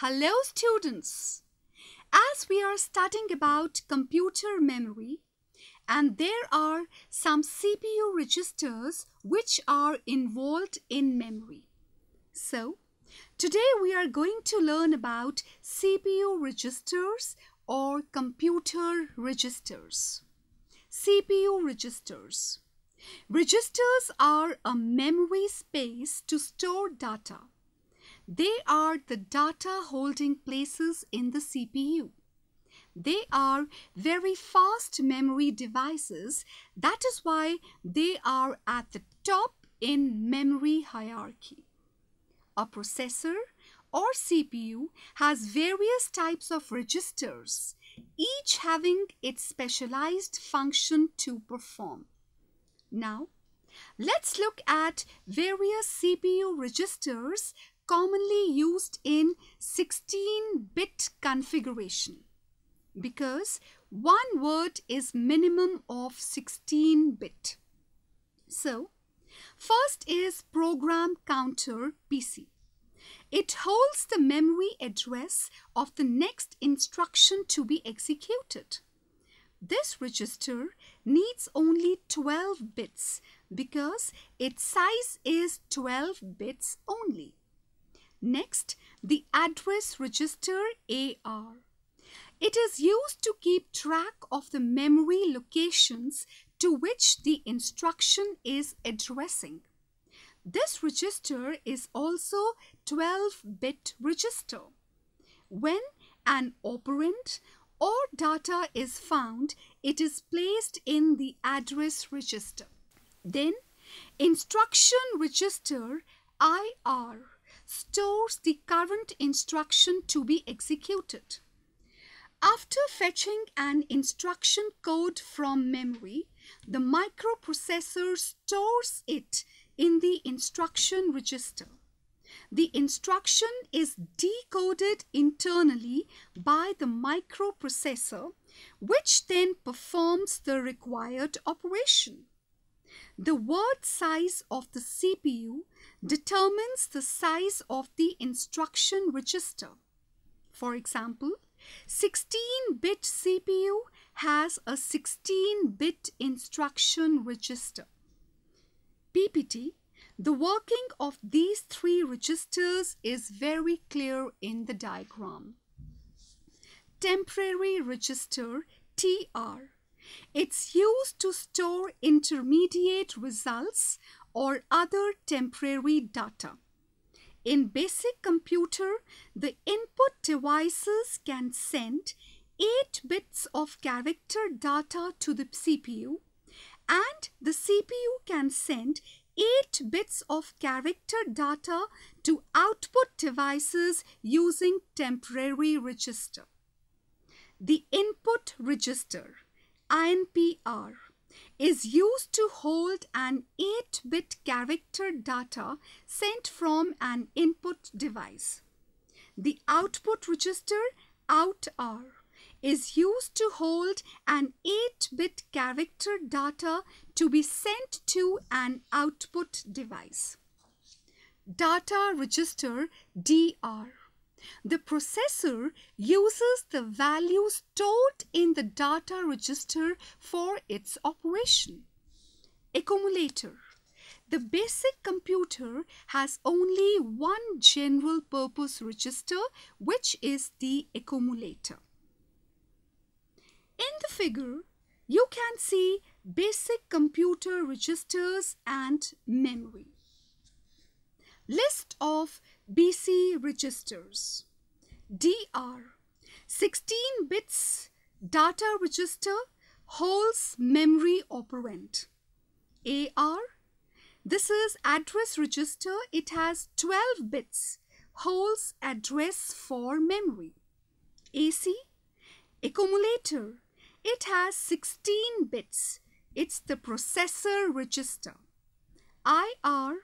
Hello students! As we are studying about computer memory, and there are some CPU registers which are involved in memory. So, today we are going to learn about CPU registers or computer registers. CPU registers. Registers are a memory space to store data. They are the data holding places in the CPU. They are very fast memory devices. That is why they are at the top in memory hierarchy. A processor or CPU has various types of registers, each having its specialized function to perform. Now, let's look at various CPU registers commonly used in 16-bit configuration, because one word is minimum of 16-bit. So, first is program counter PC. It holds the memory address of the next instruction to be executed. This register needs only 12 bits because its size is 12 bits only. Next, the address register AR. It is used to keep track of the memory locations to which the instruction is addressing. This register is also 12-bit register. When an operand or data is found, it is placed in the address register. Then, instruction register IR stores the current instruction to be executed. After fetching an instruction code from memory, the microprocessor stores it in the instruction register. The instruction is decoded internally by the microprocessor, which then performs the required operation. The word size of the CPU determines the size of the instruction register. For example, 16-bit CPU has a 16-bit instruction register. PPT, the working of these three registers is very clear in the diagram. Temporary register TR. It's used to store intermediate results or other temporary data. In basic computer, the input devices can send 8 bits of character data to the CPU, and the CPU can send 8 bits of character data to output devices using temporary register. The input register INPR is used to hold an 8-bit character data sent from an input device. The output register OUTR is used to hold an 8-bit character data to be sent to an output device. Data register DR. The processor uses the value stored in the data register for its operation. Accumulator. The basic computer has only one general purpose register, which is the accumulator. In the figure, you can see basic computer registers and memory. List of BC registers. DR. 16 bits data register holds memory operand. AR. This is address register. It has 12 bits, holds address for memory. AC. Accumulator. It has 16 bits. It's the processor register. IR.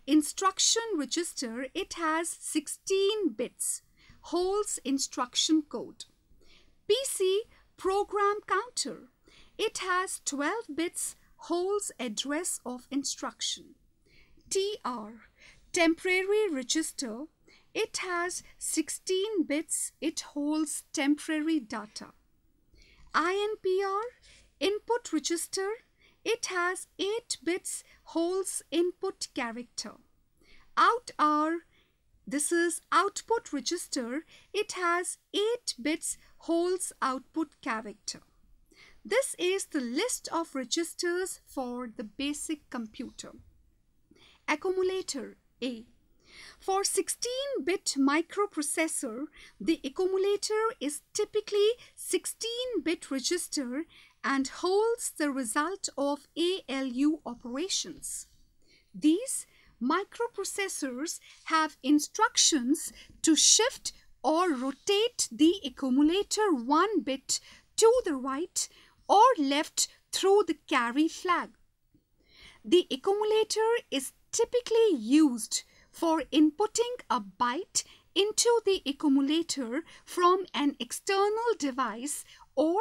Instruction register, it has 16 bits, holds instruction code. PC, program counter, it has 12 bits, holds address of instruction. TR, temporary register, It has 16 bits. It holds temporary data. INPR, input register. It has 8 bits, holds input character. OutR, this is output register. It has 8 bits, holds output character. This is the list of registers for the basic computer. Accumulator A. For 16-bit microprocessor, the accumulator is typically 16-bit register and holds the result of ALU operations. These microprocessors have instructions to shift or rotate the accumulator 1 bit to the right or left through the carry flag. The accumulator is typically used for inputting a byte into the accumulator from an external device or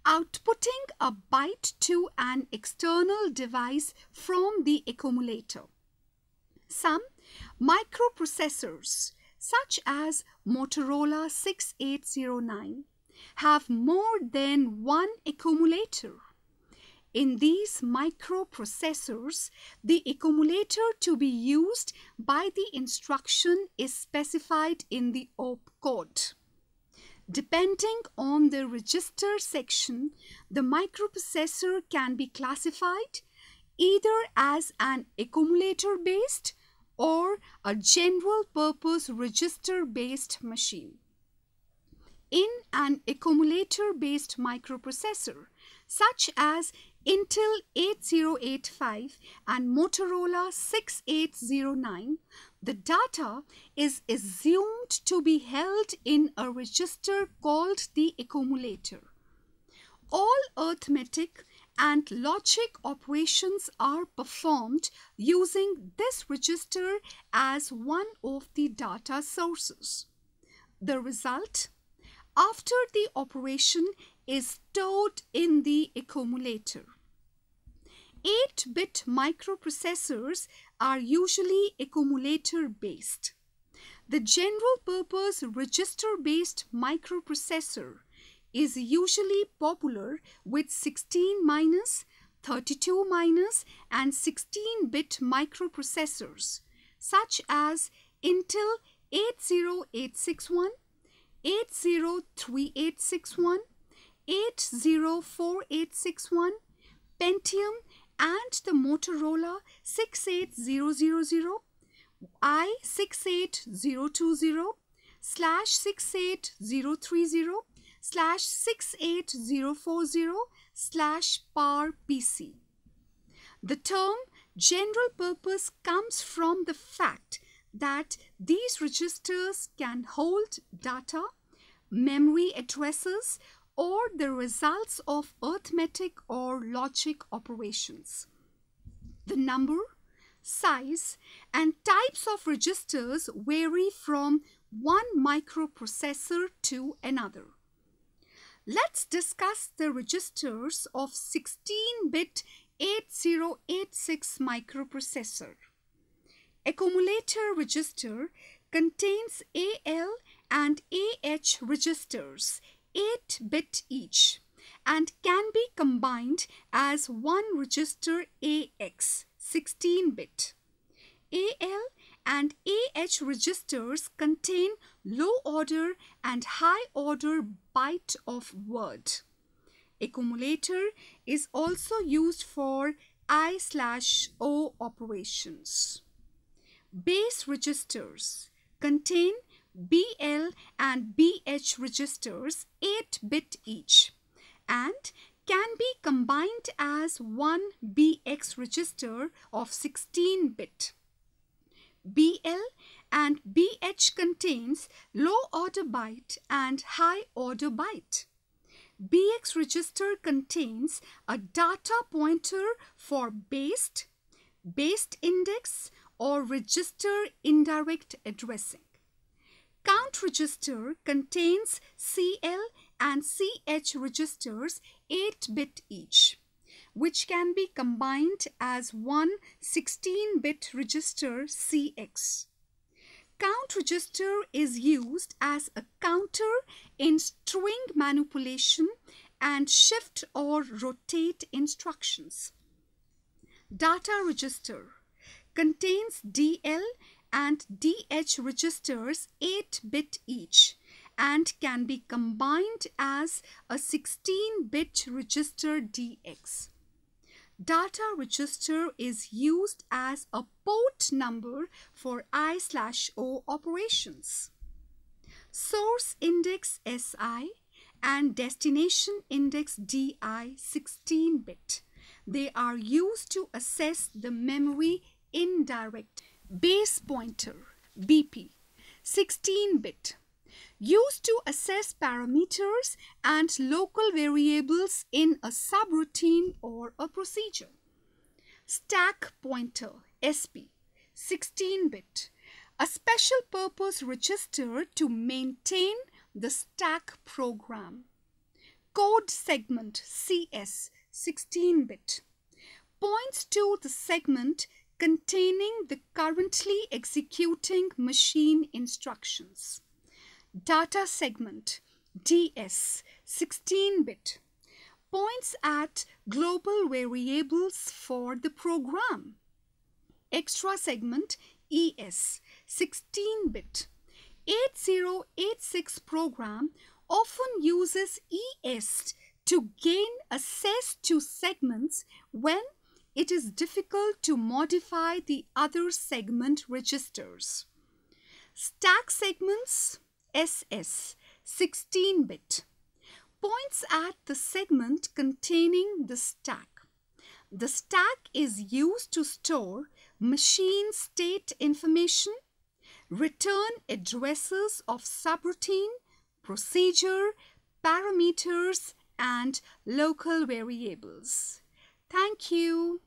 outputting a byte to an external device from the accumulator. Some microprocessors, such as Motorola 6809, have more than one accumulator. In these microprocessors, the accumulator to be used by the instruction is specified in the opcode. Depending on the register section, the microprocessor can be classified either as an accumulator-based or a general-purpose register-based machine. In an accumulator-based microprocessor, such as Intel 8085 and Motorola 6809, the data is assumed to be held in a register called the accumulator. All arithmetic and logic operations are performed using this register as one of the data sources. The result, after the operation, is stored in the accumulator. 8-bit microprocessors are usually accumulator-based. The general-purpose register-based microprocessor is usually popular with 16-, 32- and 16-bit microprocessors such as Intel 80861, 803861, 804861, Pentium, and the Motorola 68000, i68020, /68030, /68040, /PAR-PC. The term general purpose comes from the fact that these registers can hold data, memory addresses, or the results of arithmetic or logic operations. The number, size, and types of registers vary from one microprocessor to another. Let's discuss the registers of 16-bit 8086 microprocessor. Accumulator register contains AL and AH registers, 8-bit each, and can be combined as one register AX, 16-bit. AL and AH registers contain low-order and high-order byte of word. Accumulator is also used for I/O operations. Base registers contain BL and BH registers, 8-bit each, and can be combined as one BX register of 16-bit. BL and BH contains low-order byte and high-order byte. BX register contains a data pointer for based index, or register indirect addressing. Count register contains CL and CH registers, 8-bit each, which can be combined as one 16-bit register CX. Count register is used as a counter in string manipulation and shift or rotate instructions. Data register contains DL and DH registers 8-bit each and can be combined as a 16-bit register DX. Data register is used as a port number for I/O operations. Source index SI and destination index DI 16-bit. They are used to access the memory indirect. Base pointer BP 16-bit. Used to access parameters and local variables in a subroutine or a procedure. Stack pointer SP 16-bit. A special purpose register to maintain the stack program. Code segment CS 16-bit. Points to the segment containing the currently executing machine instructions. Data segment DS 16-bit. Points at global variables for the program. Extra segment ES 16-bit. 8086 program often uses ES to gain access to segments when it is difficult to modify the other segment registers. Stack segments SS 16-bit. Points at the segment containing the stack. The stack is used to store machine state information, return addresses of subroutine, procedure, parameters, and local variables. Thank you.